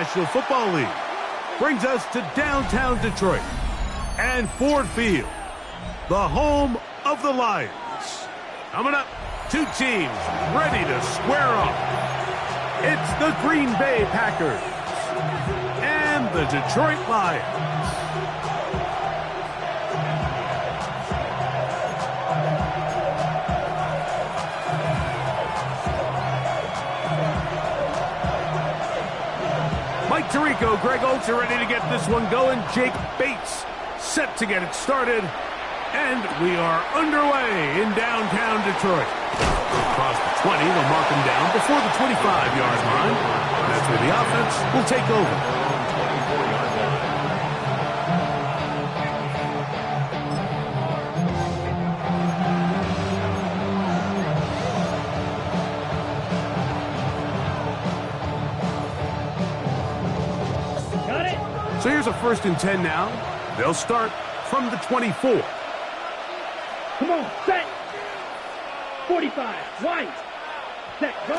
National Football League brings us to downtown Detroit and Ford Field, the home of the Lions. Coming up, two teams ready to square off. It's the Green Bay Packers and the Detroit Lions. Mike Tirico, Greg Oates are ready to get this one going. Jake Bates set to get it started. And we are underway in downtown Detroit. Across the 20, they'll mark him down before the 25-yard line. That's where the offense will take over. Got it. So here's a 1st and 10 now. They'll start from the 24. Come on, set. 45, wide. Set, go.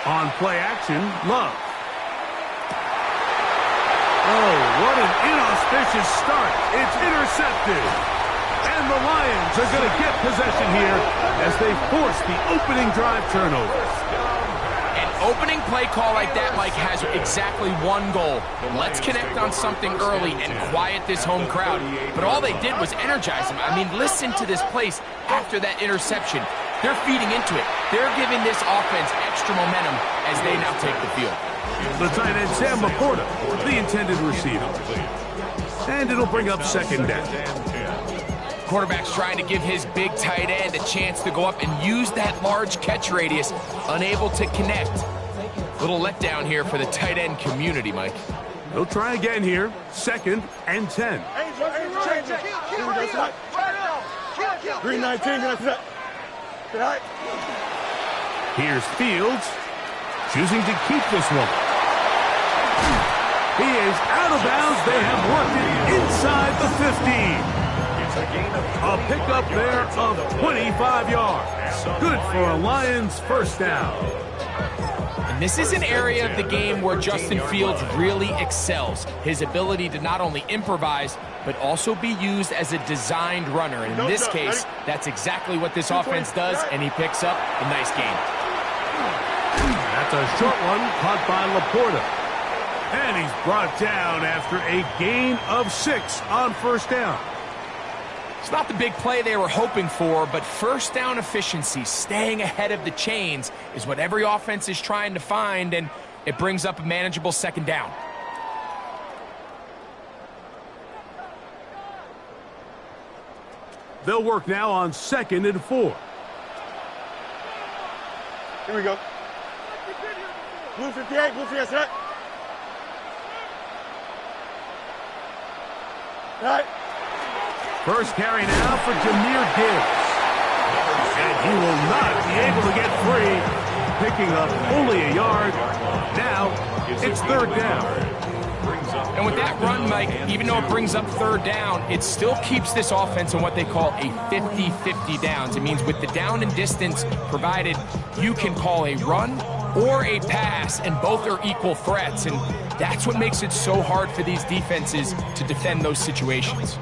On play action, Love. Oh, what an inauspicious start. It's intercepted. And the Lions are going to get possession here as they force the opening drive turnover. An opening play call like that, Mike, has exactly one goal. Let's connect on something early and quiet this home crowd. But all they did was energize them. I mean, listen to this place after that interception. They're feeding into it. They're giving this offense extra momentum as they now take the field. The tight end, Sam Laporta, the intended receiver. And it'll bring up 2nd down. Quarterback's trying to give his big tight end a chance to go up and use that large catch radius, unable to connect. Little letdown here for the tight end community, Mike. They'll try again here, 2nd and 10. Green 19, Here's Fields, choosing to keep this one. He is out of bounds. They have worked it inside the 15. A pickup there of 25 yards. Good for a Lions 1st down. And this is an area of the game where Justin Fields really excels. His ability to not only improvise, but also be used as a designed runner. And in this case, that's exactly what this offense does, and he picks up a nice gain. That's a short one caught by Laporta. And he's brought down after a gain of 6 on 1st down. It's not the big play they were hoping for, but 1st down efficiency, staying ahead of the chains, is what every offense is trying to find, and it brings up a manageable 2nd down. They'll work now on 2nd and 4. Here we go. Blue 58, blue 58, set. Right. First carry now for Jahmyr Gibbs. And he will not be able to get free, picking up only a yard. Now it's 3rd down. And with that run, Mike, even though it brings up 3rd down, it still keeps this offense in what they call a 50-50 downs. It means with the down and distance provided, you can call a run or a pass, and both are equal threats. And that's what makes it so hard for these defenses to defend those situations.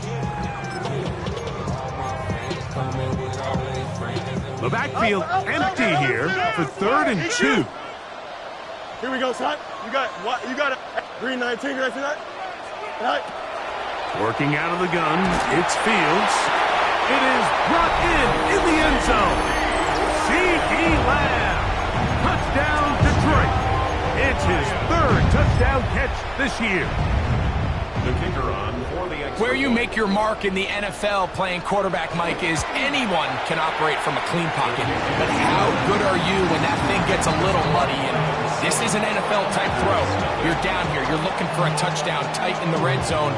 The backfield empty here for 3rd and 2. Here we go, son. You got it. Green 19, can I see that? Right. Working out of the gun, it's Fields. It is brought in the end zone. C.D. Lamb. Touchdown, Detroit. It's his 3rd touchdown catch this year. The kicker on for the extra. Where you make your mark in the NFL playing quarterback, Mike, is anyone can operate from a clean pocket. But how good are you when that thing gets a little muddy? And this is an NFL-type throw. You're down here. You're looking for a touchdown tight in the red zone.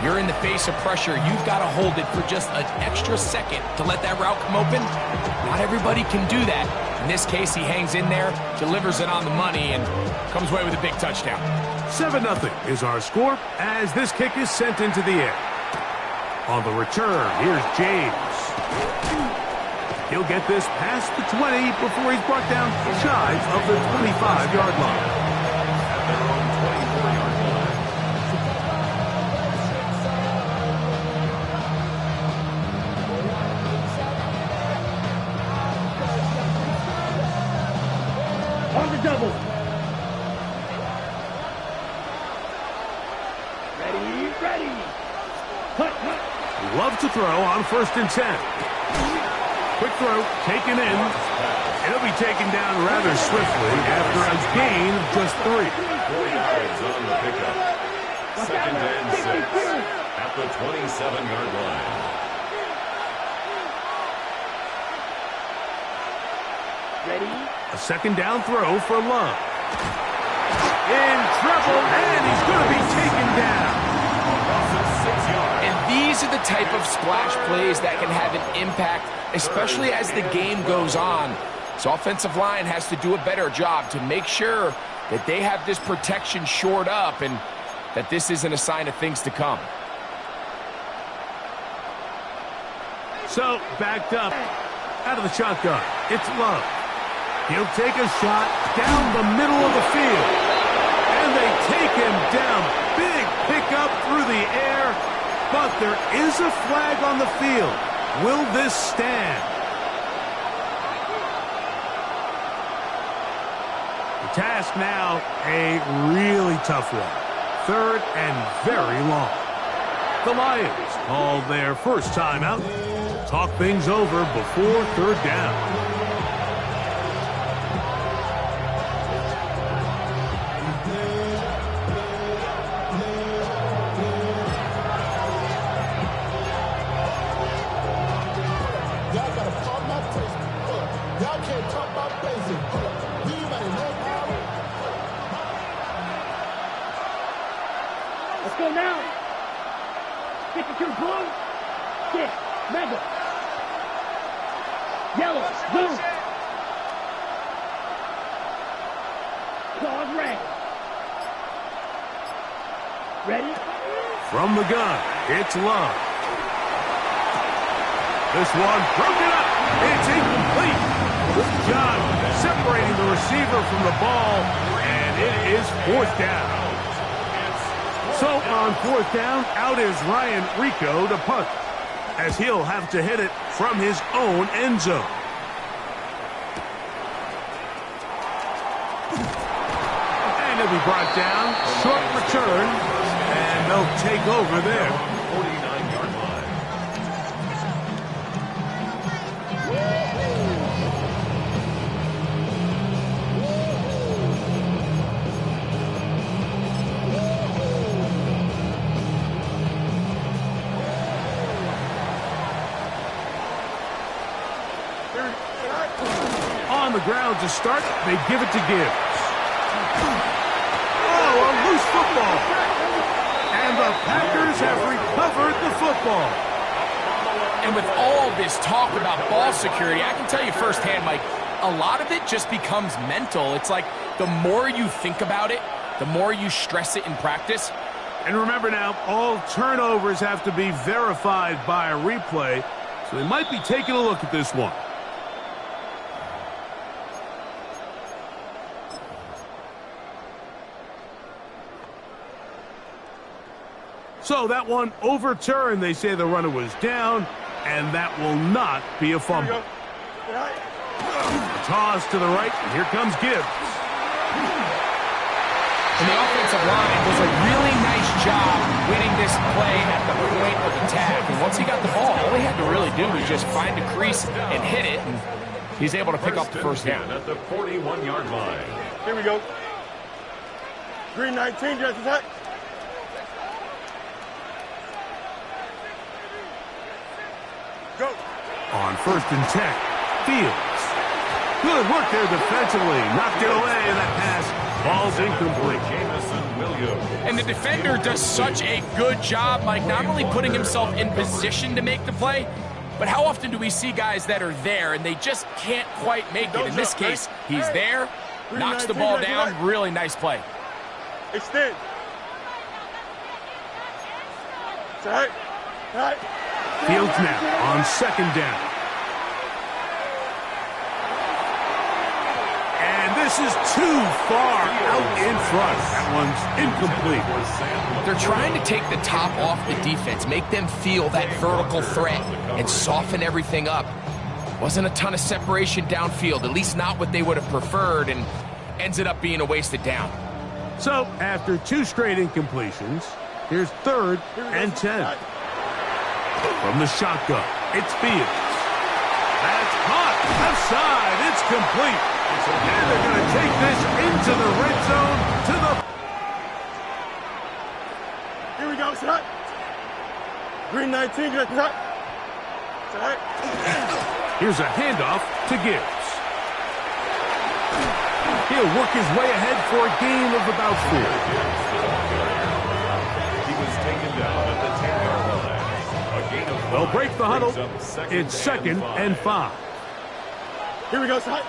You're in the face of pressure. You've got to hold it for just an extra second to let that route come open. Not everybody can do that. In this case, he hangs in there, delivers it on the money, and comes away with a big touchdown. 7-0 is our score as this kick is sent into the air. On the return, here's James. He'll get this past the 20 before he's brought down shy of the 25-yard line. double. Ready. Cut. Love to throw on 1st and 10. Quick throw, taken in. It'll be taken down rather swiftly after a gain of just 3. 4 yards on the pickup. 2nd and 6 at the 27-yard line. Ready. A 2nd down throw for Love. In trouble, and he's going to be taken down. And these are the type of splash plays that can have an impact, especially as the game goes on. So offensive line has to do a better job to make sure that they have this protection shored up and that this isn't a sign of things to come. So, backed up, out of the shotgun, it's Love. He'll take a shot down the middle of the field. And they take him down. Big pickup through the air. But there is a flag on the field. Will this stand? The task now, a really tough one. 3rd and very long. The Lions call their first timeout. Talk things over before 3rd down. Let's go now. 52 blue. 6 mega. Yellow. Blue. Claws red. Ready. From the gun, it's Love. This one broken up. It's incomplete. Good job separating the receiver from the ball, and it is 4th down. So on 4th down, out is Ryan Rico to punt, as he'll have to hit it from his own end zone. And he'll be brought down, short return, and they'll take over there. 49-yard line. On the ground to start, they give it to Gibbs. Oh, a loose football. And the Packers have recovered the football. And with all this talk about ball security, I can tell you firsthand, Mike, a lot of it just becomes mental. It's like the more you think about it, the more you stress it in practice. And remember now, all turnovers have to be verified by a replay, so they might be taking a look at this one. So that one overturned. They say the runner was down, and that will not be a fumble. Toss to the right, and here comes Gibbs. And the offensive line does a really nice job winning this play at the point of attack. And once he got the ball, all he had to really do was just find a crease and hit it, and he's able to pick up the first down. At the 41-yard line. Here we go. Green 19, just attack. Go. On 1st and 10, Fields. Good work there defensively. Knocked it away, and that pass falls incomplete. And the defender does such a good job, Mike, not only putting himself in position to make the play, but how often do we see guys that are there and they just can't quite make it? In this case, he's there, knocks the ball down. Really nice play. Extend. Tight. Tight. Fields now on 2nd down. And this is too far out in front. That one's incomplete. They're trying to take the top off the defense, make them feel that vertical threat, and soften everything up. Wasn't a ton of separation downfield, at least not what they would have preferred. And ends it up being a wasted down. So, after 2 straight incompletions, here's 3rd and 10. From the shotgun, it's Fields. That's caught. Left side. It's complete. And they're going to take this into the red zone to the... Here we go, shot. Green 19, get shot. Shot. Here's a handoff to Gibbs. He'll work his way ahead for a gain of about 4. He was taken down at the 10-yard line. A gain of 5. They'll break the huddle. It's 2nd and 5. Here we go, shot.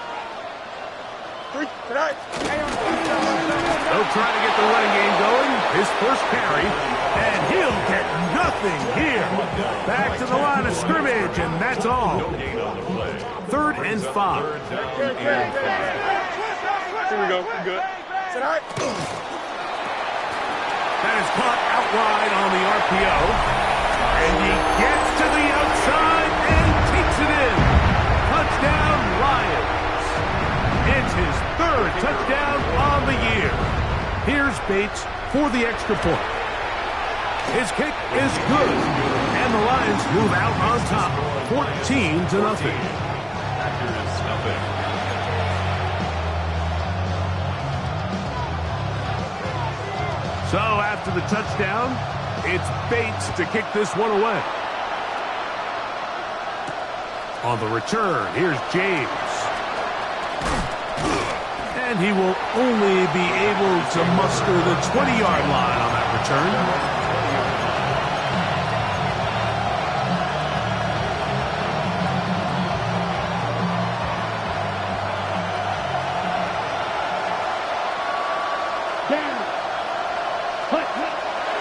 3, shot. They'll try to get the running game going. His first carry, and he'll get nothing here. Back to the line of scrimmage, and that's all. No gain on the play. 3rd and 5. Here we go. Good. Shot. That is caught out wide on the RPO. And he gets to the outside and takes it in. Touchdown, Lions. It's his 3rd touchdown on the year. Here's Bates for the extra point. His kick is good. And the Lions move out on top, 14-0. Packers nothing. So after the touchdown, it's Bates to kick this one away. On the return, here's James. And he will only be able to muster the 20-yard line on that return.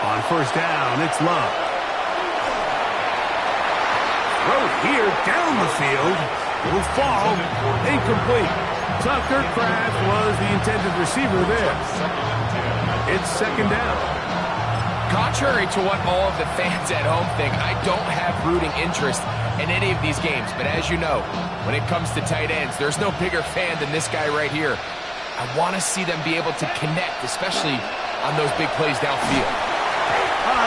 On first down, it's Love. Throw here down the field. Will fall. Incomplete. Tucker Kraft was the intended receiver there. It's 2nd down. Contrary to what all of the fans at home think, I don't have rooting interest in any of these games. But as you know, when it comes to tight ends, there's no bigger fan than this guy right here. I want to see them be able to connect, especially on those big plays downfield.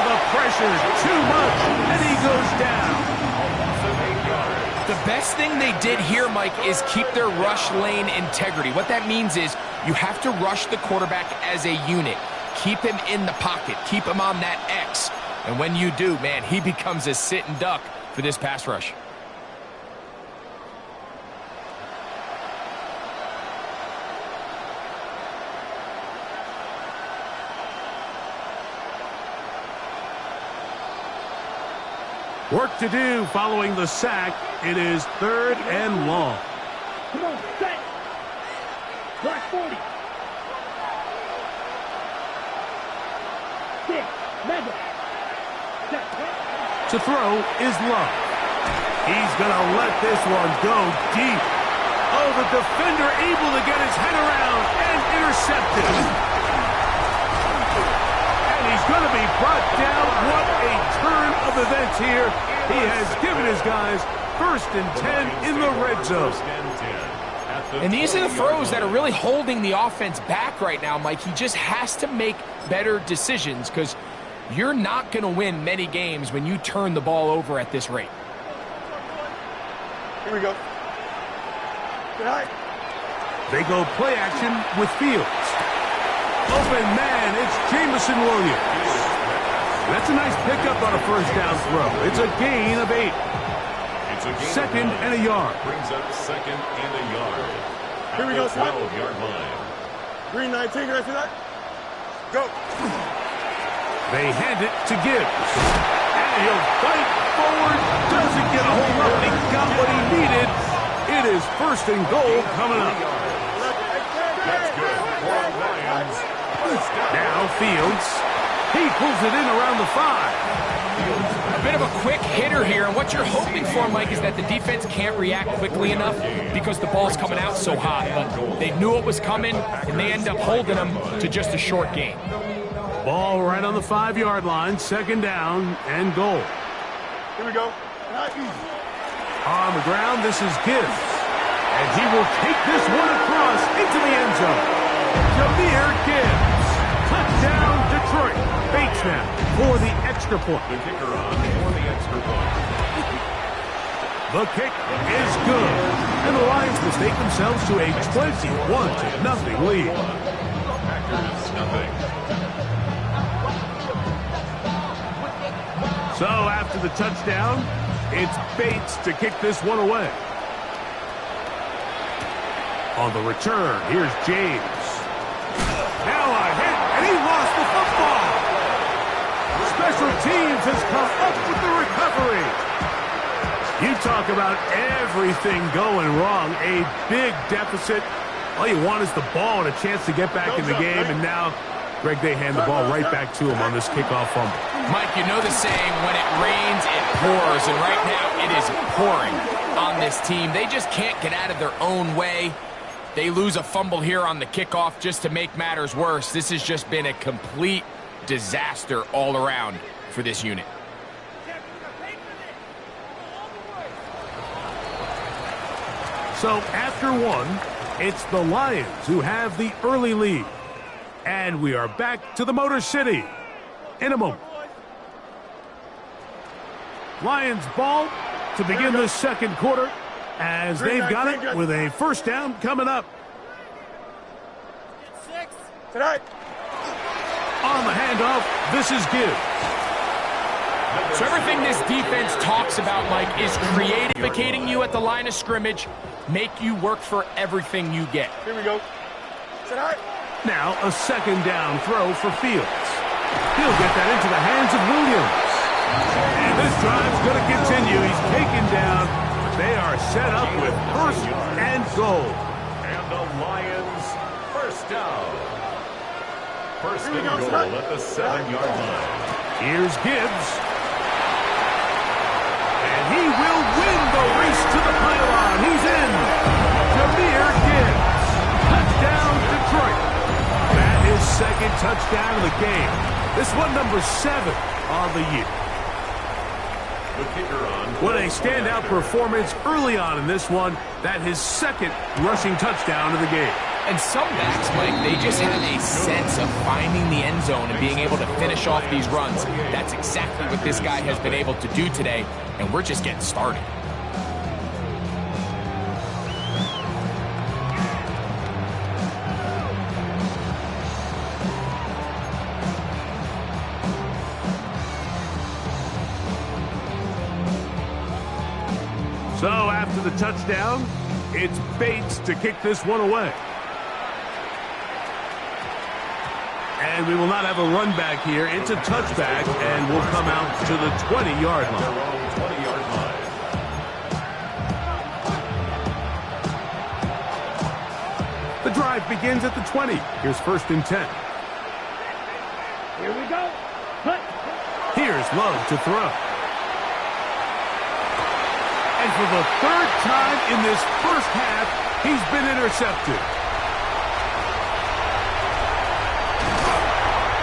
The pressure's too much, and he goes down. The best thing they did here, Mike, is keep their rush lane integrity. What that means is you have to rush the quarterback as a unit. Keep him in the pocket. Keep him on that X. And when you do, man, he becomes a sit and duck for this pass rush. Work to do following the sack. It is 3rd and long. Come on, set. Black 40. 6, Mega. Set. To throw is Love. He's going to let this one go deep. Oh, the defender able to get his head around and intercepted. And he's going to be brought down. What a turn of events here. He has given his guys 1st and 10 in the red zone. And these are the throws that are really holding the offense back right now, Mike. He just has to make better decisions because you're not going to win many games when you turn the ball over at this rate. Here we go. Shot. They go play action with Fields. Open man, it's Jamison Williams. That's a nice pickup on a first down throw. It's a gain of 8. It's a gain 2nd and a yard. Brings up 2nd and a yard. Here we go, shot. 12-yard line. Green 19, get that. Go. They hand it to Gibbs. And he'll fight forward. Doesn't get a hold of it. He got what he needed. It is 1st and goal coming up. That's good for Lions. Now Fields. He pulls it in around the 5. A bit of a quick hitter here, and what you're hoping for, Mike, is that the defense can't react quickly enough because the ball's coming out so hot. But they knew it was coming, and they end up holding them to just a short gain. Ball right on the 5-yard line, 2nd down and goal. Here we go. On the ground, this is Gibbs. And he will take this one across into the end zone. Gibbs. Touchdown, Detroit. Bates now for the extra point. The kicker on for the extra point. The kick is good. And the Lions mistake themselves to a 21-0 lead. Packers nothing. So after the touchdown, it's Bates to kick this one away. On the return, here's James. Now a hit, and he lost the football. Special teams has come up with the recovery. You talk about everything going wrong. A big deficit. All you want is the ball and a chance to get back in the game, and now Greg, they hand the ball right back to him on this kickoff fumble. Mike, you know the saying, when it rains, it pours, and right now it is pouring on this team. They just can't get out of their own way. They lose a fumble here on the kickoff just to make matters worse. This has just been a complete disaster all around for this unit. So after one, it's the Lions who have the early lead. And we are back to the Motor City in a moment. Lions ball to begin the second quarter, as they've got it with a first down coming up. Tonight. On the handoff, this is Gibbs. So everything this defense talks about, Mike, is creatificating you at the line of scrimmage, make you work for everything you get. Here we go. Tonight. Now a second down throw for Fields. He'll get that into the hands of Williams. And this drive's going to continue. He's taken down. They are set up with first and goal. And the Lions first down. First and goal at the 7-yard line. Here's Gibbs. And he will win the race to the pylon. He's in. Gibbs. Touchdown, Detroit. That is second touchdown of the game. This one number 7 on the year. The kicker on. What a standout performance early on in this one. That his second rushing touchdown of the game. And some backs, Mike, they just have a sense of finding the end zone and being able to finish off these runs. That's exactly what this guy has been able to do today, and we're just getting started. So after the touchdown, it's Bates to kick this one away. And we will not have a run back here. It's a touchback, and we'll come out to the 20-yard line. Their own 20-yard line. The drive begins at the 20. Here's first and 10. Here we go. Cut. Here's Love to throw. And for the third time in this first half, he's been intercepted.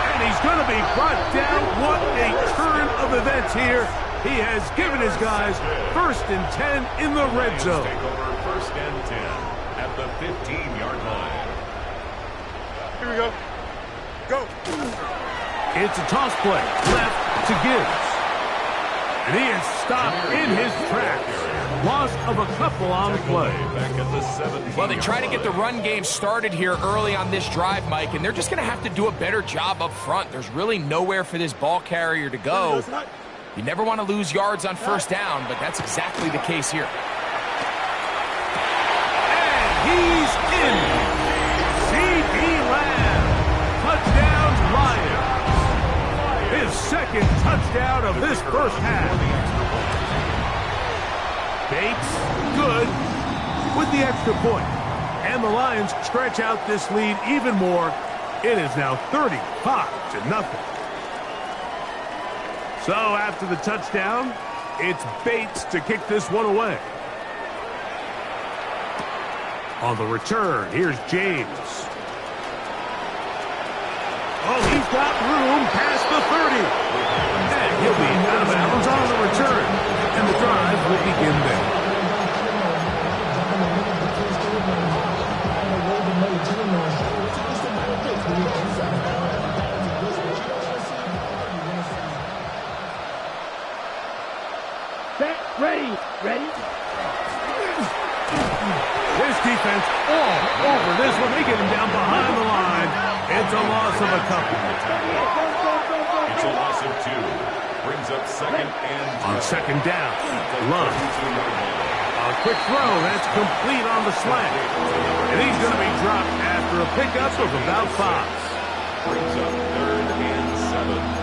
And he's going to be brought down. What a turn of events here. He has given his guys first and 10 in the red zone. Take over first and 10 at the 15-yard line. Here we go. Go. It's a toss play left to Gibbs. And he is stopped in his tracks. Loss of a couple on the play. Back at the 17. Well, they try to get the run game started here early on this drive, Mike, and they're just going to have to do a better job up front. There's really nowhere for this ball carrier to go. You never want to lose yards on first down, but that's exactly the case here. And he's in. C.D. Lamb. Touchdown, Lions. His second touchdown of this first half. Bates, good, with the extra point. And the Lions stretch out this lead even more. It is now 35-0. So after the touchdown, it's Bates to kick this one away. On the return, here's James. Oh, he's got room past the 30. And he'll be out of bounds on the return. And the drive will begin there. defense all over this one. They get him down behind the line. It's a loss of a couple. It's a loss of 2. Brings up second and 10. On second down, Love. 32-yard line. A quick throw, that's complete on the slant. And he's going to be dropped after a pickup of about 5. Brings up third and 7.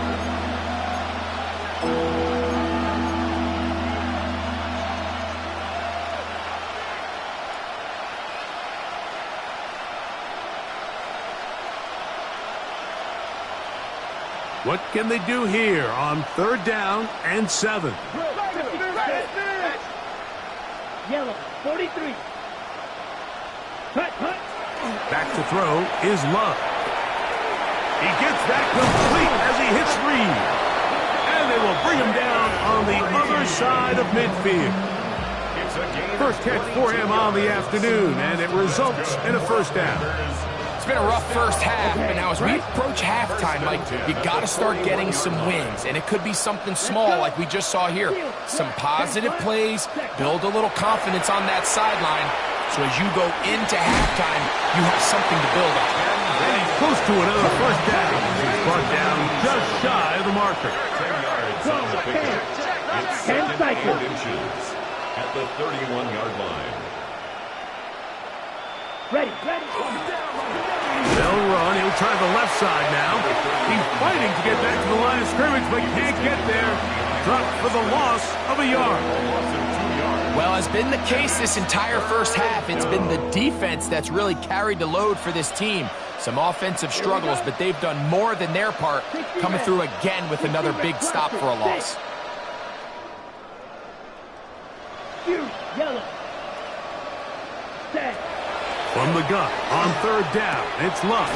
What can they do here on third down and 7? Yellow, 43. Cut. Back to throw is Love. He gets that complete as he hits Reed. And they will bring him down on the other side of midfield. First catch for him on the afternoon, and it results in a first down. It's been a rough first half, but now as we approach halftime, Mike, you got to start getting some wins, and it could be something small like we just saw here. Some positive plays, build a little confidence on that sideline, so as you go into halftime, you have something to build on. And he's close to another first down. He's brought down just shy of the marker. 10 yards on the pickup. It's second and inches at the 31-yard line. Ready. They'll run. He'll try the left side now. He's fighting to get back to the line of scrimmage, but can't get there. Dropped for the loss of a yard. Well, as been the case this entire first half, it's been the defense that's really carried the load for this team. Some offensive struggles, but they've done more than their part, coming through again with another big stop for a loss. Yellow. Set. From the gun, on third down, it's Love.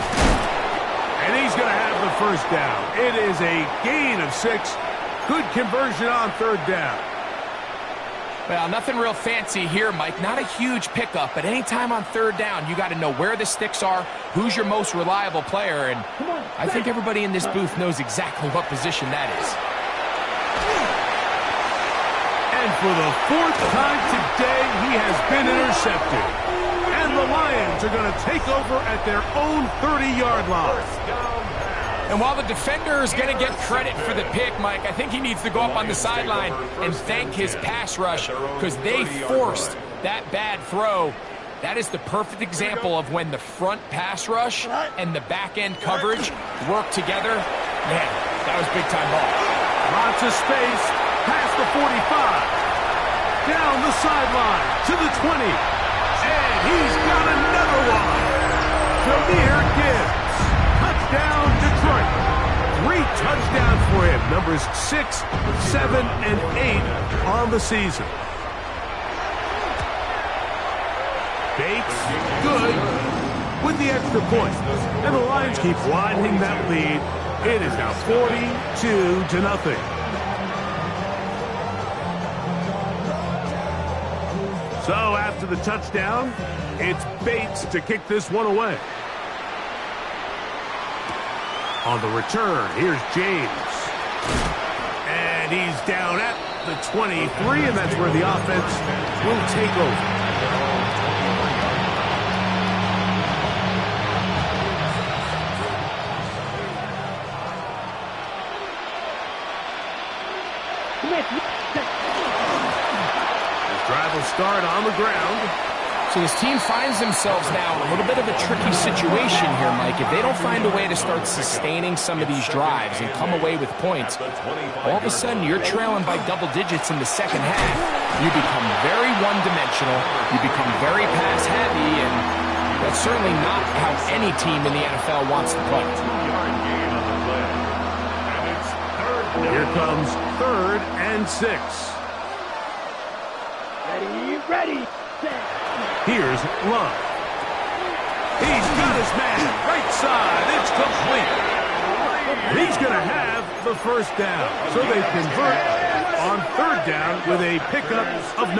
And he's going to have the first down. It is a gain of 6. Good conversion on third down. Well, nothing real fancy here, Mike. Not a huge pickup, but anytime on third down, you got to know where the sticks are, who's your most reliable player, and I think everybody in this booth knows exactly what position that is. And for the 4th time today, he has been intercepted. And the Lions are going to take over at their own 30-yard line. And while the defender is going to get credit for the pick, Mike, I think he needs to go up on the sideline and thank his pass rush because they forced that bad throw. That is the perfect example of when the front pass rush and the back-end coverage work together. Man, that was big-time ball. Lots of space, past the 45. Down the sideline to the 20. And he's got another one. Jameer Gibbs. Touchdown, Detroit. 3 touchdowns for him. Numbers 6, 7, and 8 on the season. Bates, good, with the extra point. And the Lions keep widening that lead. It is now 42-0. So after the touchdown, it's Bates to kick this one away. On the return, here's James. And he's down at the 23, and that's where the offense will take over. Drive will start on the ground. So this team finds themselves now in a little bit of a tricky situation here, Mike. If they don't find a way to start sustaining some of these drives and come away with points, all of a sudden you're trailing by double digits in the second half. You become very one-dimensional. You become very pass-heavy, and that's certainly not how any team in the NFL wants to play. Here comes 3rd and 6. Ready. Here's Love. He's got his man right side. It's complete. He's going to have the first down. So they convert on 3rd down with a pickup of 9.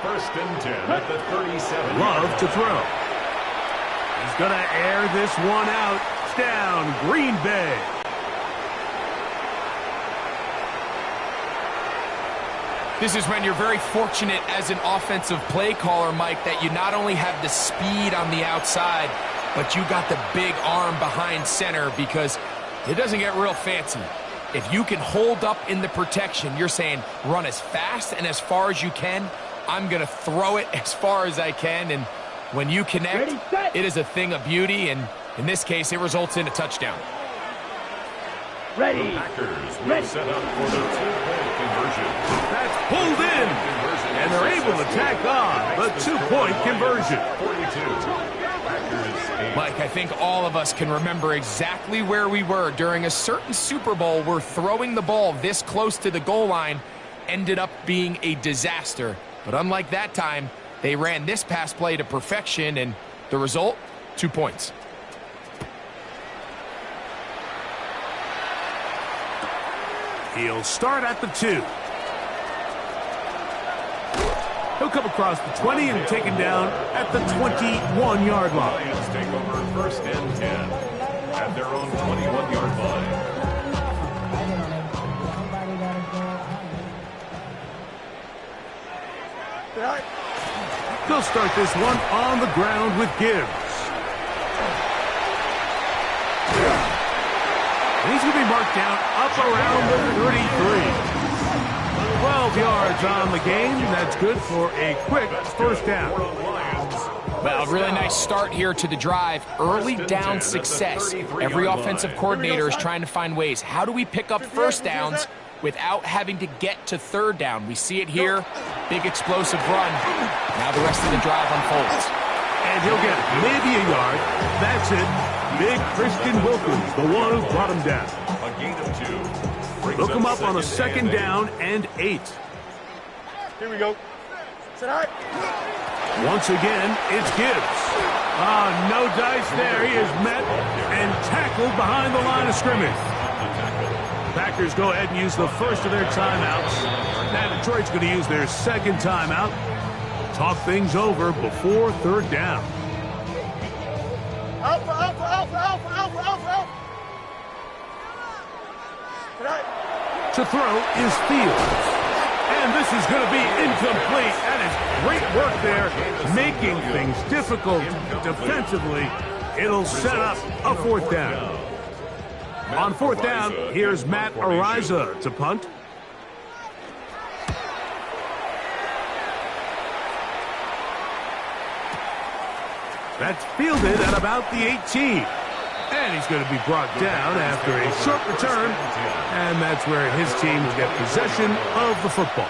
First and 10 at the 37. Love to throw. He's going to air this one out. Down, Green Bay. This is when you're very fortunate as an offensive play caller, Mike, that you not only have the speed on the outside, but you got the big arm behind center, because it doesn't get real fancy. If you can hold up in the protection, you're saying run as fast and as far as you can. I'm going to throw it as far as I can, and when you connect, it is a thing of beauty, and in this case, it results in a touchdown. The Packers will set up for the two-point conversion. That's pulled in, and they're able to tack on the two-point conversion. 42. Mike, I think all of us can remember exactly where we were during a certain Super Bowl where throwing the ball this close to the goal line ended up being a disaster. But unlike that time, they ran this pass play to perfection, and the result, 2 points. He'll start at the 2. He'll come across the 20 and taken down at the 21-yard line. Lions take over first and 10 at their own 21-yard line. They'll start this one on the ground with Gibbs. And he's going to be marked down up around the 33. 12 yards on the game. That's good for a quick first down. Well, a really nice start here to the drive. Early down success. Every offensive coordinator is trying to find ways. How do we pick up first downs without having to get to third down? We see it here. Big explosive run. Now the rest of the drive unfolds. And he'll get maybe a yard. That's it. Big Christian Wilkins, the one who brought him down. A gain of 2. Look him up on a second down and 8. Here we go. Sit high. Once again, it's Gibbs. No dice there. He is met and tackled behind the line of scrimmage. Packers go ahead and use the first of their timeouts. Now Detroit's going to use their second timeout. Talk things over before third down. Alpha, alpha, alpha, alpha, alpha, alpha, alpha. To throw is Fields. And this is going to be incomplete. That is great work there, making things difficult defensively. It'll set up a fourth down. On fourth down, here's Matt Ariza to punt. That's fielded at about the 18. And he's going to be brought down after a short return. And that's where his team will get possession of the football.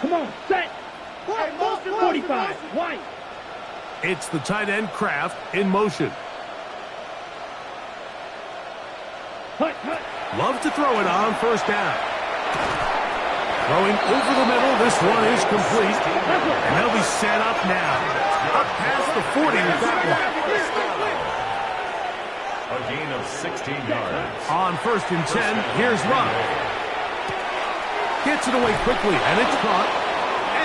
Come on, set. 45, White. It's the tight end Kraft in motion. Love to throw it on first down. Throwing over the middle. This one is complete. And they'll be set up now. Up past the 40 with that one. A gain of 16 yards. On first and 10, here's Love. Gets it away quickly, and it's caught.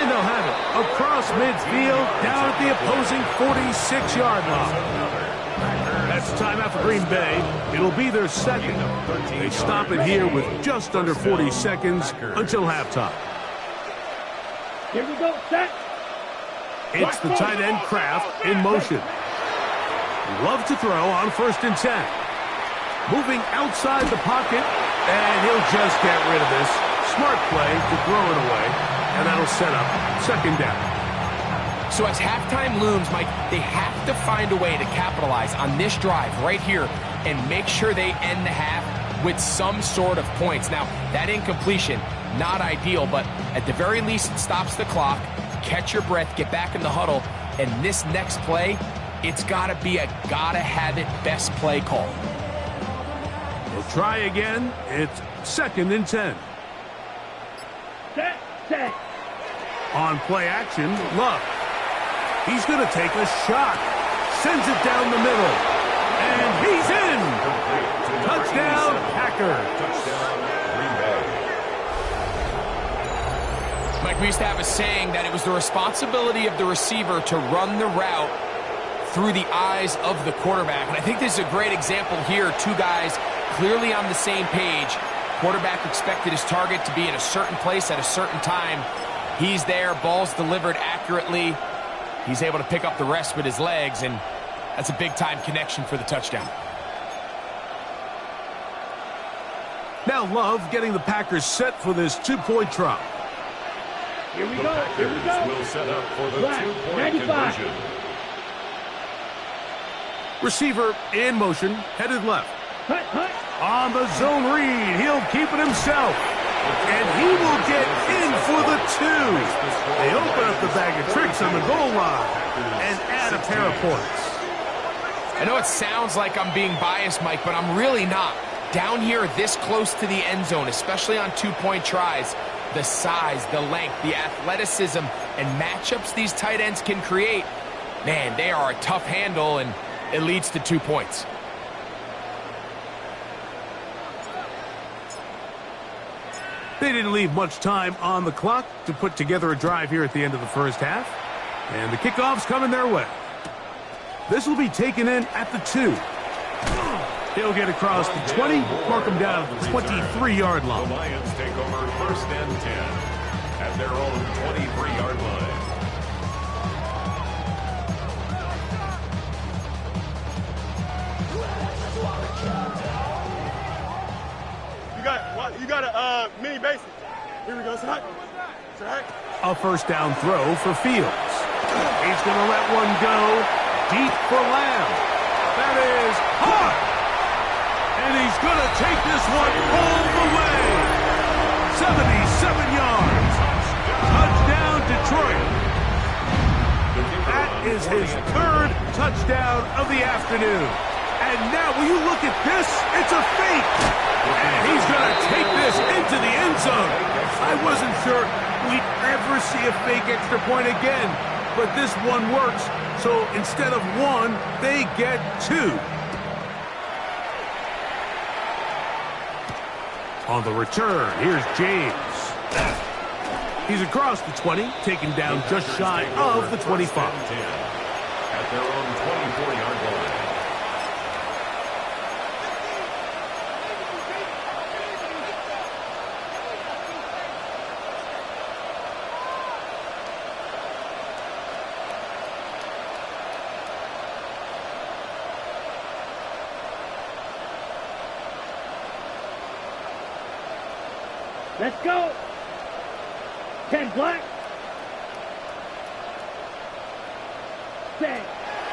And they'll have it across midfield, down at the opposing 46-yard line. That's timeout for Green Bay. It'll be their second. They stop it here with just under 40 seconds until halftime. Here we go, set. It's the tight end Kraft in motion. Love to throw on first and 10. Moving outside the pocket, and he'll just get rid of this. Smart play to throw it away, and that'll set up second down. So as halftime looms, Mike, they have to find a way to capitalize on this drive right here and make sure they end the half with some sort of points. Now, that incompletion, not ideal, but at the very least, it stops the clock. Catch your breath, get back in the huddle, and this next play, it's got to be a gotta-have-it best play call. We'll try again. It's second and 10. Set. On play action, Love. He's going to take a shot. Sends it down the middle. And he's in. Touchdown, Packers. Touchdown, Green Bay. We used to have a saying that it was the responsibility of the receiver to run the route through the eyes of the quarterback. And I think this is a great example here. Two guys clearly on the same page. Quarterback expected his target to be in a certain place at a certain time. He's there, ball's delivered accurately. He's able to pick up the rest with his legs, and that's a big-time connection for the touchdown. Now Love getting the Packers set for this two-point try. Here we The go. Here we Packers go. will set up for the Black, two-point 95. conversion. Receiver in motion, headed left. Hut, hut. On the zone read, he'll keep it himself. And he will get in for the two. They open up the bag of tricks on the goal line and add a pair of points. I know it sounds like I'm being biased, Mike, but I'm really not. Down here this close to the end zone, especially on two-point tries, the size, the length, the athleticism, and matchups these tight ends can create, man, they are a tough handle, and it leads to 2 points. They didn't leave much time on the clock to put together a drive here at the end of the first half. And the kickoff's coming their way. This will be taken in at the 2. He'll get across the 20, mark him down at the 23-yard The line. Lions take over 1st and 10 at their own 23-yard line. You got a mini basic. Here we go, Side. A first down throw for Fields. He's going to let one go deep for Lamb. That is hard. And he's going to take this one all the way. 77 yards. Touchdown, Detroit. That is his 3rd touchdown of the afternoon. And now, will you look at this? It's a fake. And he's going to take this into the end zone. I wasn't sure we'd ever see a fake extra point again, but this one works. So instead of 1, they get 2. On the return, here's James. He's across the 20, taken down just shy of the 25. At their own 24-yard line. Let's go. 10 black. Set.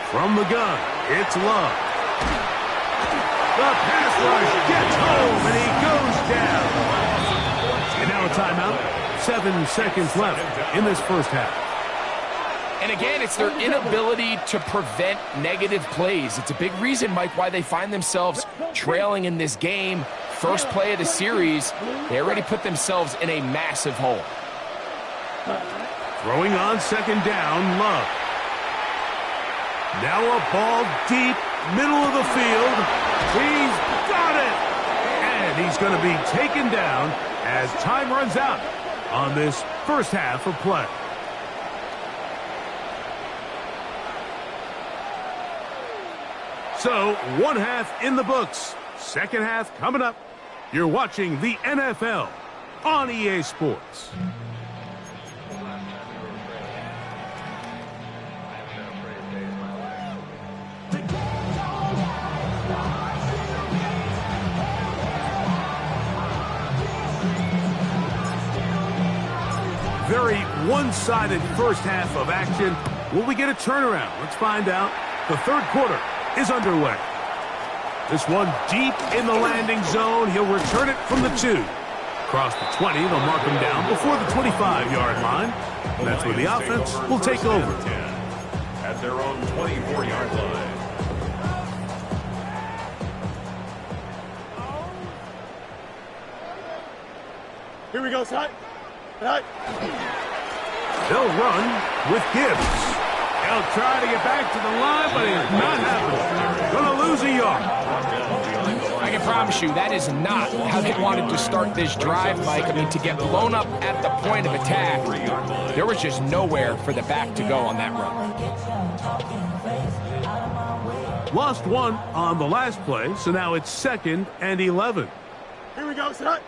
From the gun, it's Love. The pass rush gets home, and he goes down. And now a timeout. 7 seconds left in this first half. And again, it's their inability to prevent negative plays. It's a big reason, Mike, why they find themselves trailing in this game. First play of the series, they already put themselves in a massive hole. Throwing on 2nd down, Love. Now a ball deep, middle of the field. He's got it! And he's going to be taken down as time runs out on this first half of play. So, 1 half in the books. 2nd half coming up. You're watching the NFL on EA Sports. Very one-sided first half of action. Will we get a turnaround? Let's find out. The 3rd quarter is underway. This one deep in the landing zone. He'll return it from the 2. Across the 20, they'll mark him down before the 25-yard line. And that's where the offense will take over. At their own 24-yard line. Here we go, Side. Side. They'll run with Gibbs. He'll try to get back to the line, but it's not happening. Gonna lose a yard. I I promise you, that is not how they wanted to start this drive, Mike. I mean, to get blown up at the point of attack, there was just nowhere for the back to go on that run. Lost one on the last play, so now it's 2nd and 11. Here we go, set.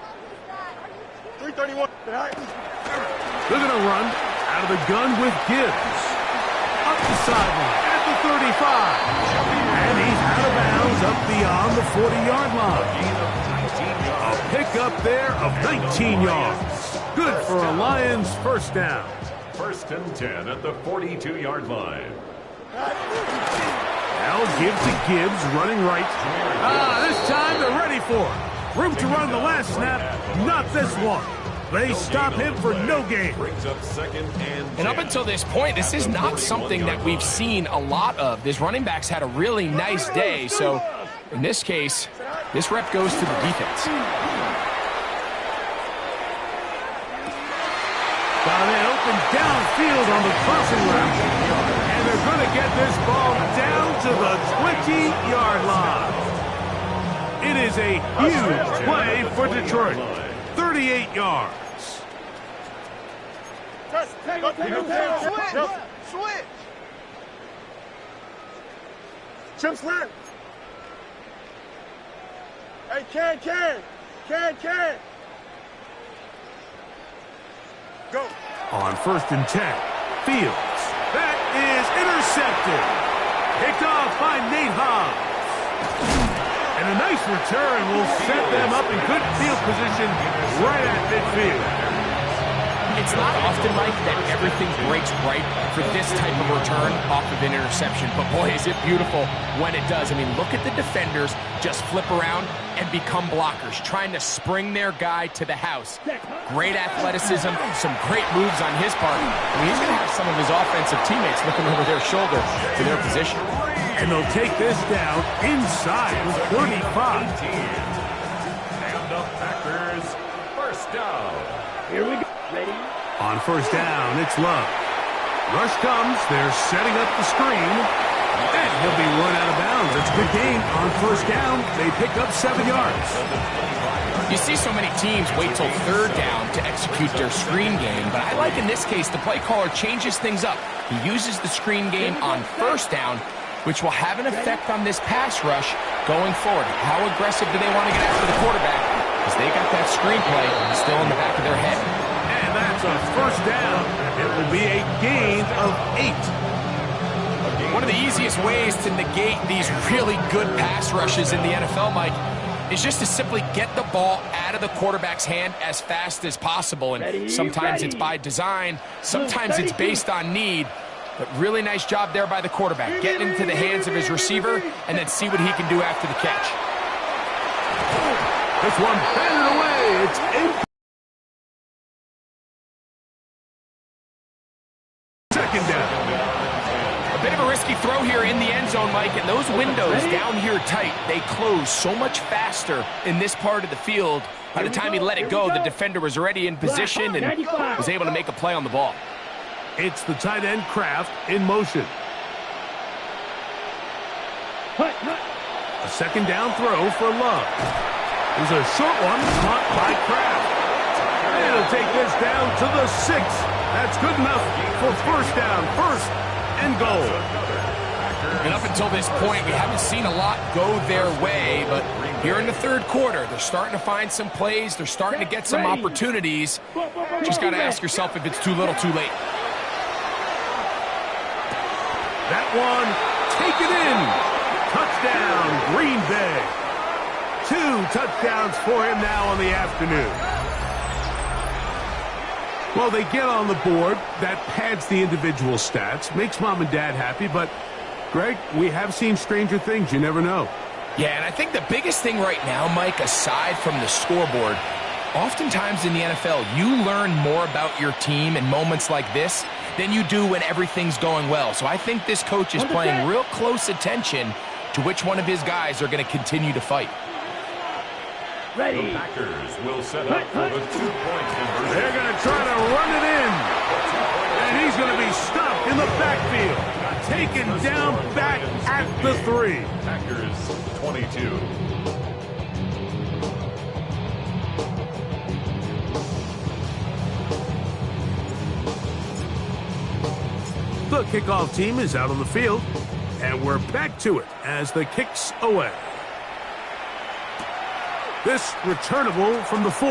331. They're going to run out of the gun with Gibbs. Up the sideline at the 35. And he's out of bounds up beyond the 40-yard line. A pickup there of 19 yards. Good for a Lions first down. 1st and 10 at the 42-yard line. Now give to Gibbs, running right. This time they're ready for it. Room to run the last snap, not this one. They stop him for no gain. Brings up 2nd and 10. And up until this point, this is not something that we've seen a lot of. This running back's had a really nice day, so in this case, this rep goes to the defense. Got an open downfield on the crossing route. And they're going to get this ball down to the 20-yard line. It is a huge play for Detroit. 38 yards. Switch. Chip slant. Hey, can. Go. On 1st and 10, Fields. That is intercepted. Picked off by Nate Hobbs. And a nice return will set them up in good field position right at midfield. It's not often, Mike, that everything breaks right for this type of return off of an interception. But, boy, is it beautiful when it does. I mean, look at the defenders just flip around and become blockers, trying to spring their guy to the house. Great athleticism, some great moves on his part. I mean, he's going to have some of his offensive teammates looking over their shoulder to their position. And they'll take this down inside the 35. And the Packers, 1st down. Here we go. Ready? On 1st down, it's Love. Rush comes. They're setting up the screen. And he'll be run out of bounds. It's a good game. On 1st down, they pick up 7 yards. You see so many teams wait till 3rd down to execute their screen game, but I like in this case the play caller changes things up. He uses the screen game on 1st down, which will have an effect on this pass rush going forward. How aggressive do they want to get after the quarterback? Because they got that screenplay still in the back of their head. And that's a 1st down. It will be a gain of 8. One of the easiest ways to negate these really good pass rushes in the NFL, Mike, is just to simply get the ball out of the quarterback's hand as fast as possible. And sometimes it's by design, sometimes it's based on need. But really nice job there by the quarterback, getting into the hands of his receiver and then see what he can do after the catch. This one batted away. It's in. 2nd down. A bit of a risky throw here in the end zone, Mike, and those windows down here tight, they close so much faster in this part of the field. By the time he let it go, the defender was already in position and was able to make a play on the ball. It's the tight end Kraft in motion. A 2nd down throw for Love. There's a short one caught by Kraft. And he'll take this down to the 6. That's good enough for 1st down. 1st and goal. And up until this point, we haven't seen a lot go their way, but here in the 3rd quarter, they're starting to find some plays. They're starting to get some opportunities. Just got to ask yourself if it's too little, too late. That one, taken in. Touchdown, Green Bay. 2 touchdowns for him now on the afternoon. Well, they get on the board. That pads the individual stats, makes mom and dad happy, but, Greg, we have seen stranger things. You never know. Yeah, and I think the biggest thing right now, Mike, aside from the scoreboard, oftentimes in the NFL, you learn more about your team in moments like this than you do when everything's going well. So I think this coach is paying real close attention to which one of his guys are going to continue to fight. Ready. The Packers will set up for the 2-point conversion. They're going to try to run it in. And he's going to be stopped in the backfield. Taken down back at the 3. Packers 22. The kickoff team is out on the field, and we're back to it as the kick's away. This returnable from the 4.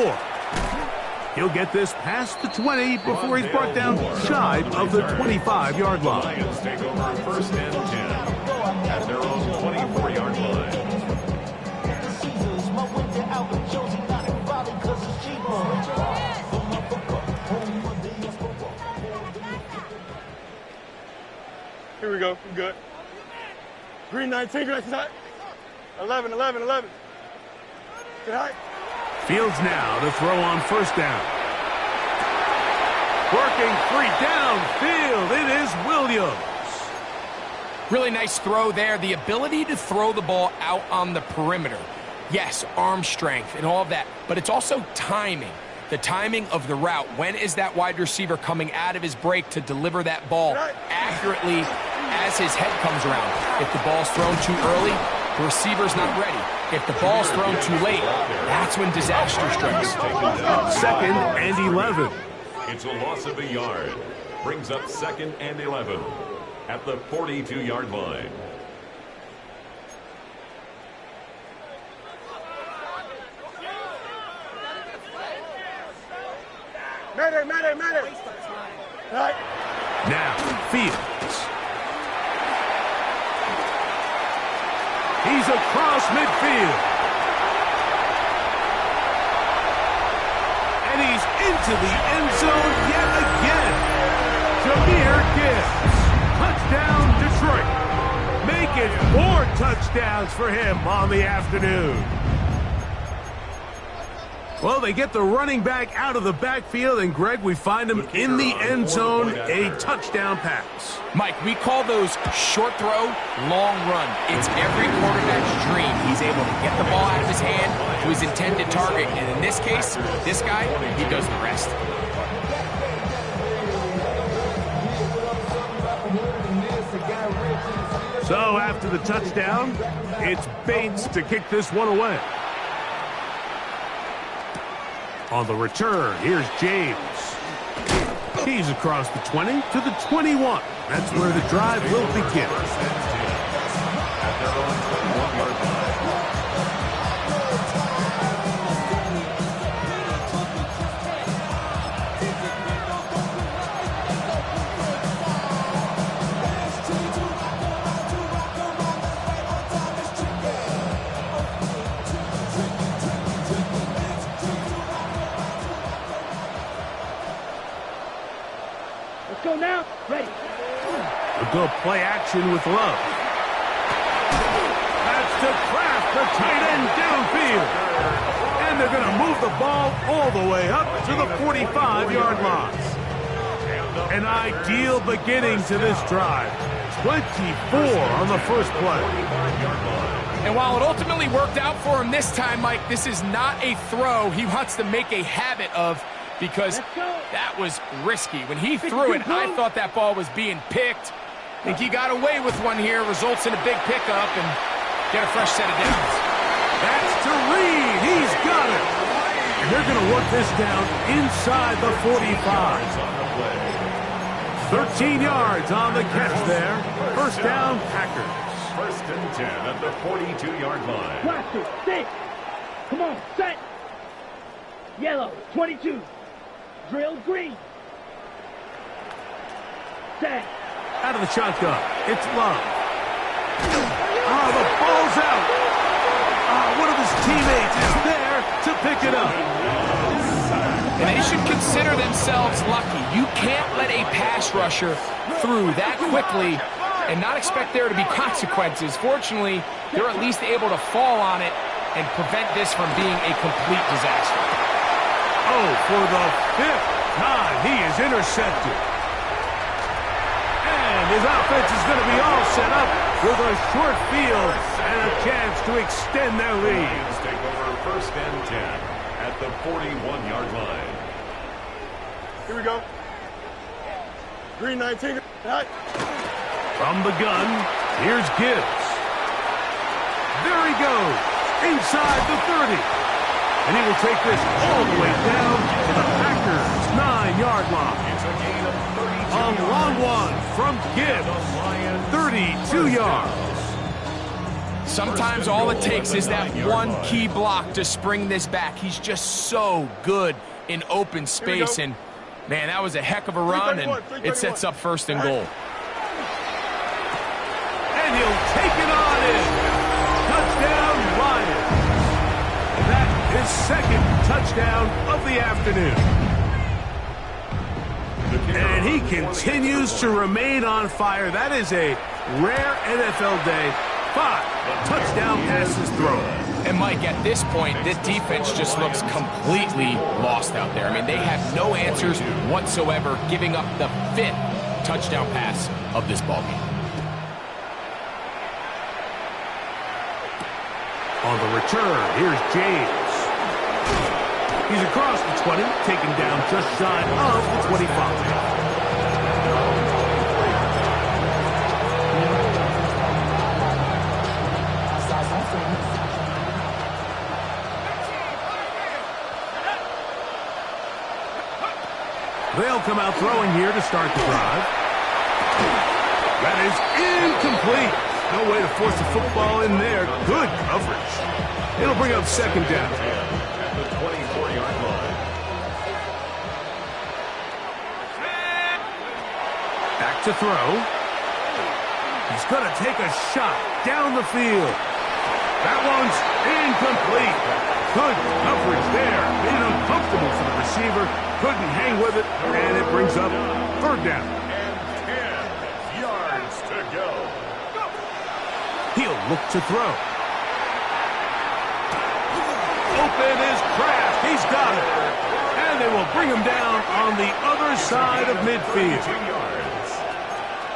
He'll get this past the 20 before he's brought down shy of the 25-yard line. Lions take over first and 10 at their own 24-yard line. Here we go. We're good. Green 19, green 19. 11, 11, 11. Get high. Fields now to throw on first down. Working free downfield. It is Williams. Really nice throw there. The ability to throw the ball out on the perimeter. Yes, arm strength and all of that, but it's also timing. The timing of the route. When is that wide receiver coming out of his break to deliver that ball accurately as his head comes around? If the ball's thrown too early, the receiver's not ready. If the ball's thrown too late, that's when disaster strikes. Second and 11. It's a loss of a yard. Brings up second and 11 at the 42-yard line. Madden. All right. Now, Fields. He's across midfield. And he's into the end zone yet again. Jahmyr Gibbs. Touchdown, Detroit. Make it 4 touchdowns for him on the afternoon. Well, they get the running back out of the backfield, and Greg, we find him in the end zone, a touchdown pass. Mike, we call those short throw, long run. It's every quarterback's dream. He's able to get the ball out of his hand to his intended target, and in this case, this guy, he does the rest. So after the touchdown, it's Bates to kick this one away. On the return, here's James. He's across the 20 to the 21. That's where the drive will begin. Let's go now. Ready. We'll go play action with Love. That's to Kraft, the tight end downfield. And they're going to move the ball all the way up to the 45-yard line. An ideal beginning to this drive. 24 on the first play. And while it ultimately worked out for him this time, Mike, this is not a throw he wants to make a habit of, because that was risky. When he threw it, I thought that ball was being picked. I think he got away with one here, results in a big pickup, and get a fresh set of downs. That's to Reed. He's got it. And they're going to work this down inside the 45. 13 yards on the catch there. First down, Packers. First and 10 at the 42-yard line. Blaster, sit. Come on, set. Yellow, 22. Drill green. Set. Out of the shotgun, it's Love. Oh, the ball's out. One of his teammates is there to pick it up. And they should consider themselves lucky. You can't let a pass rusher through that quickly and not expect there to be consequences. Fortunately, they're at least able to fall on it and prevent this from being a complete disaster. Oh, for the 5th time, he is intercepted. And his offense is going to be all set up with a short field and a chance to extend their lead. Lions take over first and 10 at the 41-yard line. Here we go. Green 19. From the gun, here's Gibbs. There he goes, inside the 30. And he will take this all the way down to the Packers' 9-yard line. It's a gain of 32 down, long one from Gibbs, 32 yards. Sometimes all it takes is that one key block to spring this back. He's just so good in open space, and man, that was a heck of a run, and it sets up 1st and goal. And he'll take it on in. Touchdown, Lions. That is 2nd touchdown of the afternoon. And he continues to remain on fire. That is a rare NFL day. 5 touchdown passes thrown. And Mike, at this point, this defense just looks completely lost out there. I mean, they have no answers whatsoever, giving up the 5th touchdown pass of this ballgame. On the return, here's James. He's across the 20, taken down just shy of the 25. They'll come out throwing here to start the drive. That is incomplete. No way to force the football in there. Good coverage. It'll bring up 2nd down. At the 24-yard line. Back to throw. He's going to take a shot down the field. That one's incomplete. Good coverage there. Made it uncomfortable for the receiver. Couldn't hang with it, and it brings up 3rd down. And 10 yards to go. He'll look to throw. Open is Kraft. He's got it. And they will bring him down on the other side of midfield. 2 yards.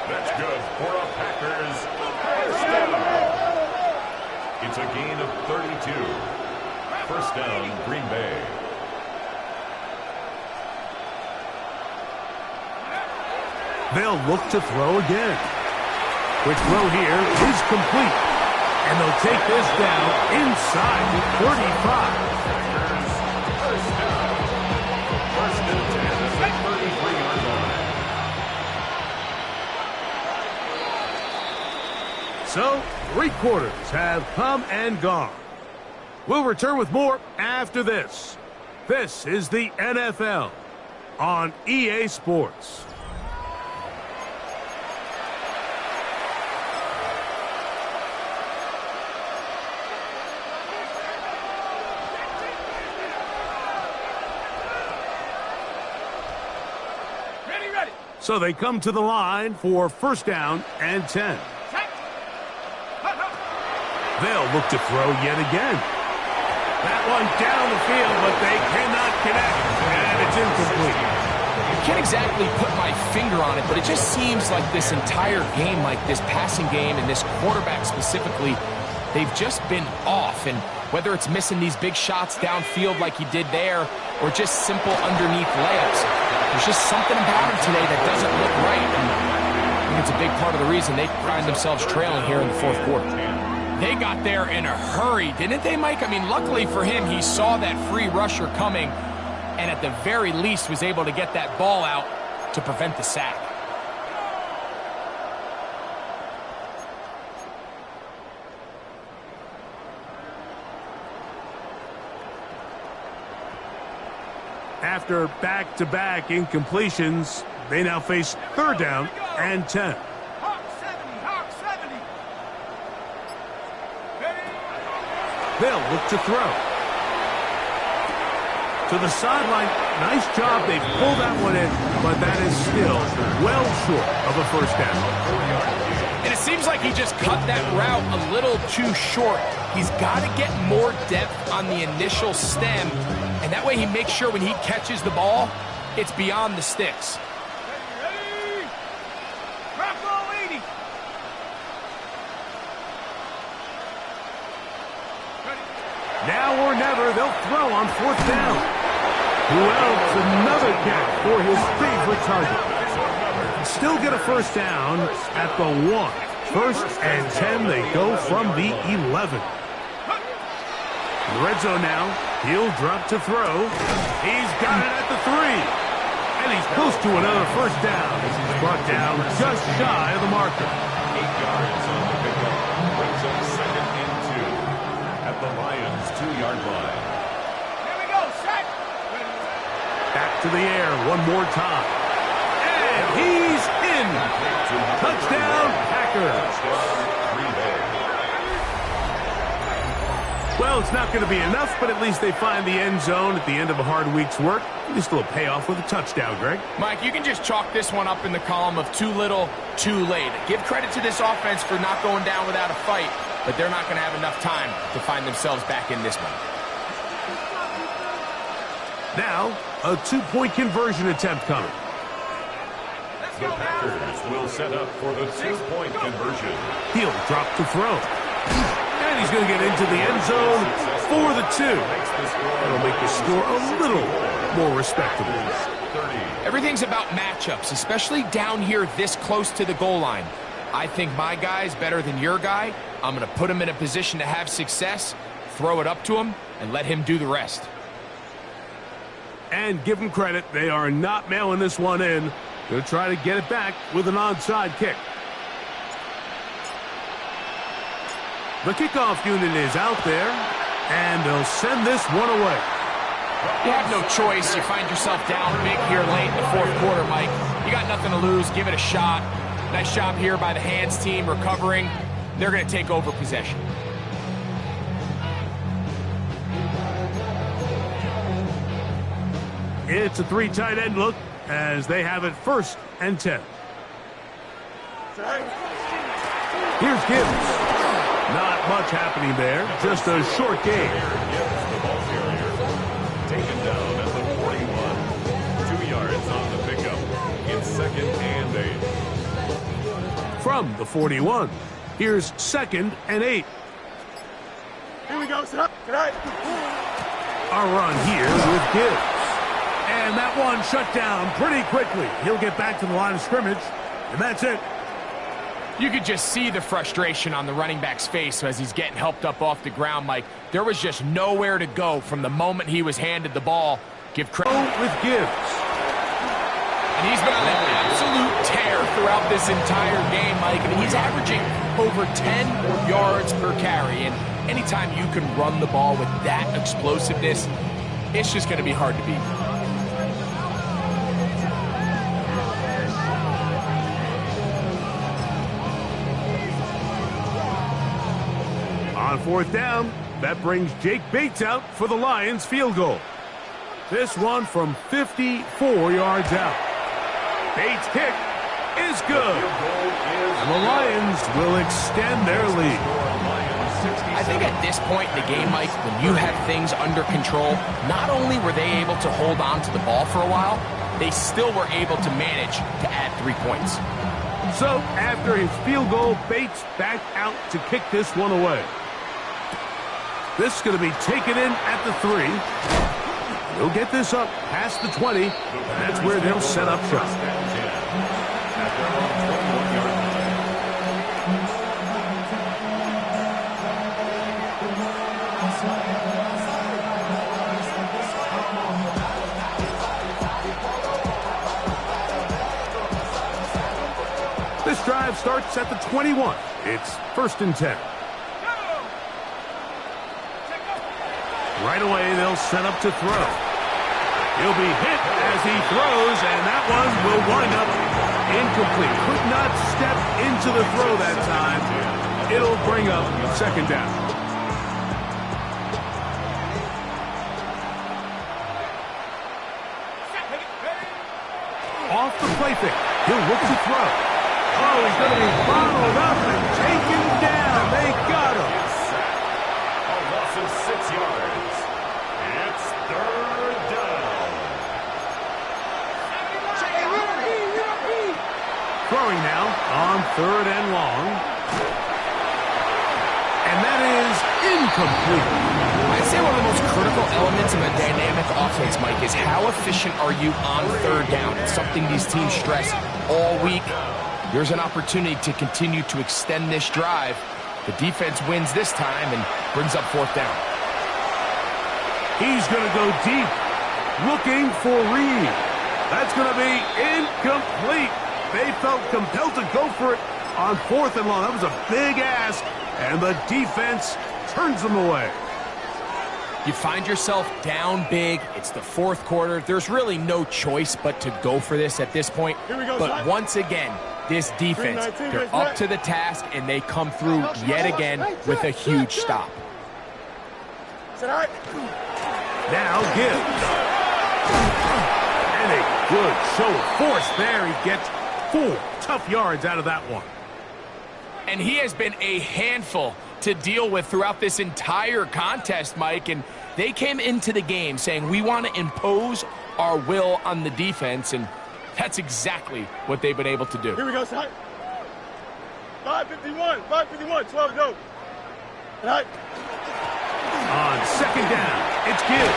That's good for a Packers 1st down. It's a gain of 32. 1st down, Green Bay. They'll look to throw again. Quick throw here is complete. And they'll take this down inside the 35. First down. 1st and 10 at the 33-yard line. So, 3 quarters have come and gone. We'll return with more after this. This is the NFL on EA Sports. So they come to the line for 1st down and 10. They'll look to throw yet again. That one down the field, but they cannot connect, and it's incomplete. I can't exactly put my finger on it, but it just seems like this entire game, like this passing game and this quarterback specifically, they've just been off. And whether it's missing these big shots downfield like he did there or just simple underneath layups, there's just something about him today that doesn't look right. And I think it's a big part of the reason they find themselves trailing here in the 4th quarter. They got there in a hurry, didn't they, Mike? I mean, luckily for him, he saw that free rusher coming and at the very least was able to get that ball out to prevent the sack. After back-to-back incompletions, they now face 3rd down and 10. They'll look to throw. To the sideline. Nice job. They pulled that one in, but that is still well short of a 1st down. And it seems like he just cut that route a little too short. He's got to get more depth on the initial stem, and that way he makes sure when he catches the ball, it's beyond the sticks. Now or never, they'll throw on 4th down. Wells, another catch for his favorite target. Still get a 1st down at the 1. 1st and 10, they go from the 11. In the red zone now, he'll drop to throw. He's got it at the 3. And he's close to another first down. He's brought down just shy of the marker. 8 yards on the pickup. Brings up 2nd and 2 at the Lions' 2-yard line. Here we go, set. Back to the air one more time. And he's in. Touchdown, Packers. Well, it's not going to be enough, but at least they find the end zone at the end of a hard week's work. At least it'll pay off with a touchdown, Greg. Mike, you can just chalk this one up in the column of too little, too late. Give credit to this offense for not going down without a fight, but they're not going to have enough time to find themselves back in this one. Now, a 2-point conversion attempt coming. The Packers will set up for the 2-point conversion. He'll drop to throw. And he's going to get into the end zone for the 2. That'll make the score a little more respectable. Everything's about matchups, especially down here this close to the goal line. I think my guy's better than your guy. I'm going to put him in a position to have success, throw it up to him, and let him do the rest. And give them credit, they are not mailing this one in. They'll try to get it back with an onside kick. The kickoff unit is out there, and they'll send this one away. You have no choice. You find yourself down big here late in the 4th quarter, Mike. You got nothing to lose. Give it a shot. Nice job here by the hands team recovering. They're going to take over possession. It's a 3 tight end look as they have it 1st and 10. Here's Gibbs. Not much happening there, just a short game. The ball carrier taken down at the 41. 2 yards on the pickup. It's 2nd and 8. From the 41, here's 2nd and 8. Here we go, set. Tonight. A run here with Gibbs. And that one shut down pretty quickly. He'll get back to the line of scrimmage, and that's it. You could just see the frustration on the running back's face as he's getting helped up off the ground, Mike. There was just nowhere to go from the moment he was handed the ball. Give credit with Gibbs. And he's been on an absolute tear throughout this entire game, Mike. I mean, he's averaging over 10 yards per carry. And anytime you can run the ball with that explosiveness, it's just going to be hard to beat. On 4th down, that brings Jake Bates out for the Lions field goal. This one from 54 yards out. Bates' kick is good. And the Lions will extend their lead. I think at this point in the game, Mike, when you have things under control, not only were they able to hold on to the ball for a while, they still were able to manage to add 3 points. So after his field goal, Bates backed out to kick this one away. This is going to be taken in at the 3. He'll get this up past the 20. That's where they'll set up shop. This drive starts at the 21. It's 1st and 10. Right away, they'll set up to throw. He'll be hit as he throws, and that one will wind up incomplete. Could not step into the throw that time. It'll bring up 2nd down. Off the play fake. He'll look to throw. Oh, he's going to be bottled up and taken down. They got him. A loss of 6 yards. It's 3rd down. Throwing now on 3rd and long. And that is incomplete. I'd say one of the most critical elements of a dynamic offense, Mike, is how efficient are you on 3rd down? It's something these teams stress all week. There's an opportunity to continue to extend this drive. The defense wins this time and brings up 4th down. He's going to go deep, looking for Reed. That's going to be incomplete. They felt compelled to go for it on 4th and long. That was a big ask, and the defense turns them away. You find yourself down big. It's the 4th quarter. There's really no choice but to go for this at this point. But once again, this defense, they're up to the task, and they come through yet again with a huge stop. Now Gibbs. And a good show of force there. He gets 4 tough yards out of that one. And he has been a handful to deal with throughout this entire contest, Mike. And they came into the game saying, we want to impose our will on the defense. And that's exactly what they've been able to do. Here we go, side. 5:51, 12 go. Right. On 2nd down, it's Gibbs.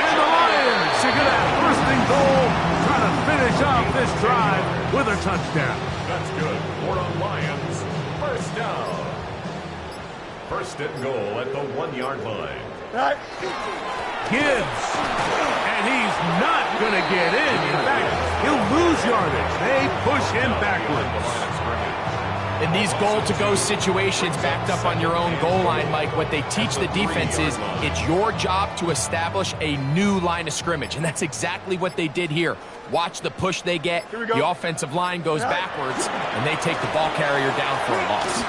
And the Lions are going to have 1st and goal, trying to finish off this drive with a touchdown. That's good. For the Lions, 1st down. 1st and goal at the 1-yard line. Right. Gibbs. And he's not going to get in. In fact, he'll lose yardage. They push him backwards. In these goal-to-go situations backed up on your own goal line, Mike, what they teach the defense is it's your job to establish a new line of scrimmage, and that's exactly what they did here. Watch the push they get. The offensive line goes backwards, and they take the ball carrier down for a loss.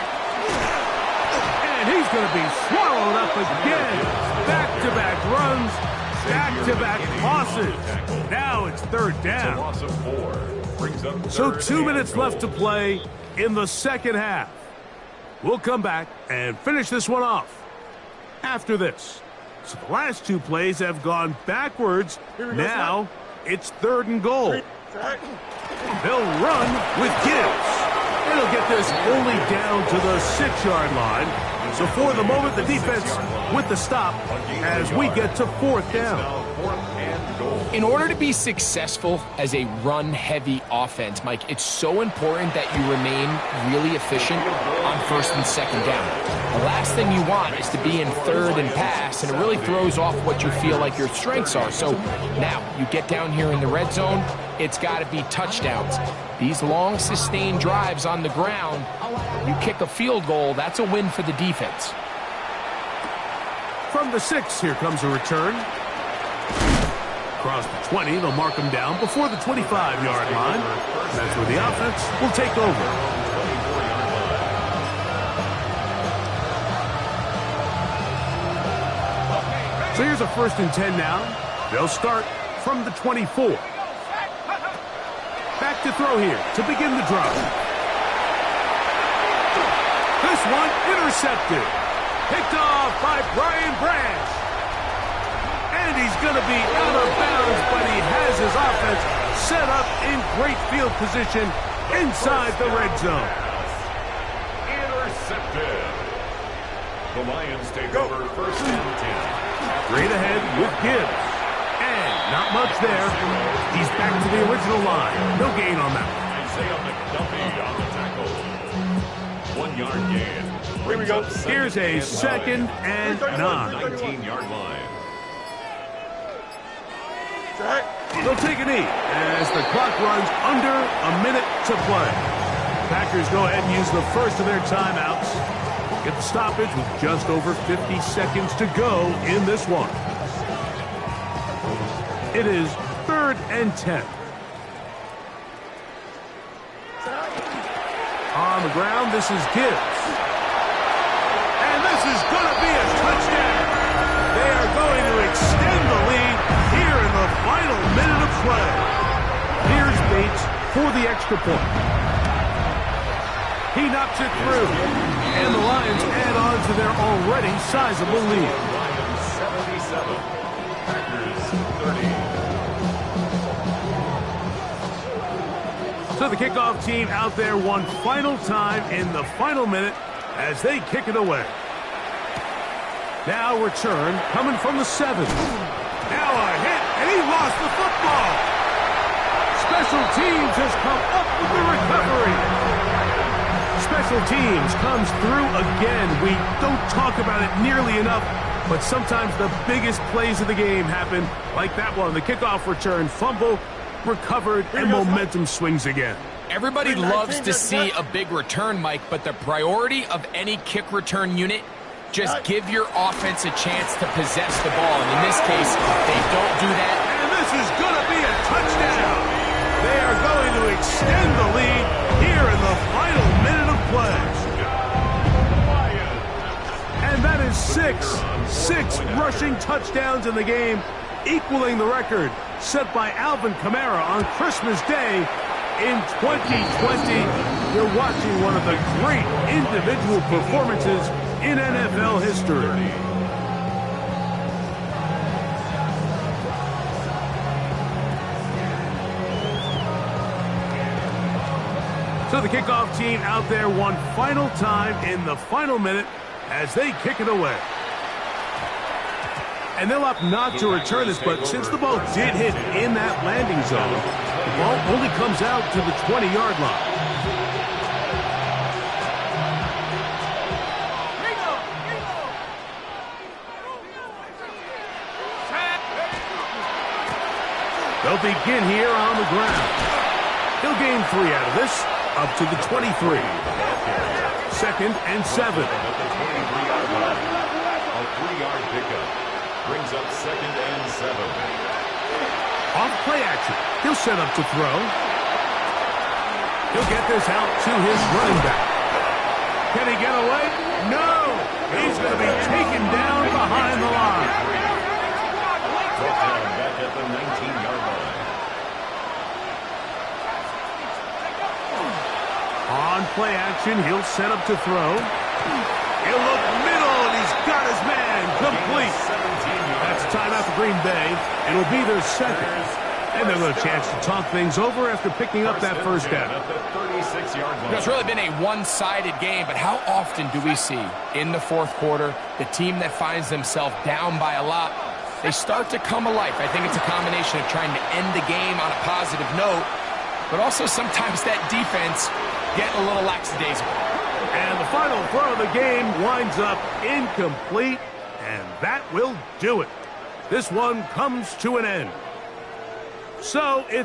And he's going to be swallowed up again. Back-to-back runs, back-to-back losses. Now it's 3rd down. Loss of 4 brings up So 2 minutes left to play in the 2nd half. We'll come back and finish this one off after this. So the last 2 plays have gone backwards. Now it's 3rd and goal. They'll run with Gibbs. It'll get this only down to the 6-yard line. So for the moment, the defense with the stop as we get to 4th down. In order to be successful as a run-heavy offense, Mike, it's so important that you remain really efficient on 1st and 2nd down. The last thing you want is to be in 3rd and pass, and it really throws off what you feel like your strengths are. So now you get down here in the red zone, it's got to be touchdowns. These long, sustained drives on the ground, you kick a field goal, that's a win for the defense. From the 6, here comes a return. Across the 20, they'll mark him down before the 25-yard line. That's where the offense will take over. So here's a 1st and 10 now. They'll start from the 24. Back to throw here to begin the drive. This one intercepted. Picked off by Brian Branch. And he's going to be out of bounds, but he has his offense set up in great field position inside the red zone. Intercepted. The Lions take over 1st and 10. Straight ahead with Gibbs. And not much there. He's back to the original line. No gain on that. Isaiah McDuffie on the tackle. 1-yard gain. Here we go. Here's a 2nd and 9. 19-yard line. They'll take a knee as the clock runs under a minute to play. Packers go ahead and use the first of their timeouts. Get the stoppage with just over 50 seconds to go in this one. It is 3rd and 10. On the ground, this is Gibbs. And this is going to be a touchdown. They are going to extend the lead here in the final minute of play. Here's Bates for the extra point. He knocks it through. And the Lions add on to their already sizable lead. Lions 77. Packers 30. So the kickoff team out there one final time in the final minute as they kick it away. Now return coming from the 7. Now a hit, and he lost the football. Special teams has come up with the recovery. Special teams comes through again. We don't talk about it nearly enough, but sometimes the biggest plays of the game happen like that one. The kickoff return fumble recovered, and momentum swings again. Everybody loves to see a big return, Mike, but the priority of any kick return unit, just give your offense a chance to possess the ball. And in this case, they don't do that. And this is going to be a touchdown. They are going to extend the lead here in the final minute of play. And that is six rushing touchdowns in the game, equaling the record set by Alvin Kamara on Christmas Day in 2020. You're watching one of the great individual performances in NFL history. So the kickoff team out there one final time in the final minute as they kick it away. And they'll opt not to return this, but since the ball did hit in that landing zone, the ball only comes out to the 20-yard line. They'll begin here on the ground. He'll gain 3 out of this, up to the 23. 2nd and 7. A 3-yard pickup brings up 2nd and 7. Off play action. He'll set up to throw. He'll get this out to his running back. Can he get away? No! He's going to be taken down behind the line. Brought down back at the 19-yard line. On play action, he'll set up to throw. He'll look middle, and he's got his man complete. That's timeout for Green Bay. It'll be their second. And they'll get a chance to talk things over after picking up that first down. It's really been a one-sided game, but how often do we see in the fourth quarter the team that finds themselves down by a lot, they start to come alive? I think it's a combination of trying to end the game on a positive note, but also sometimes that defense getting a little lackadaisical. And the final throw of the game winds up incomplete, and that will do it. This one comes to an end. So it's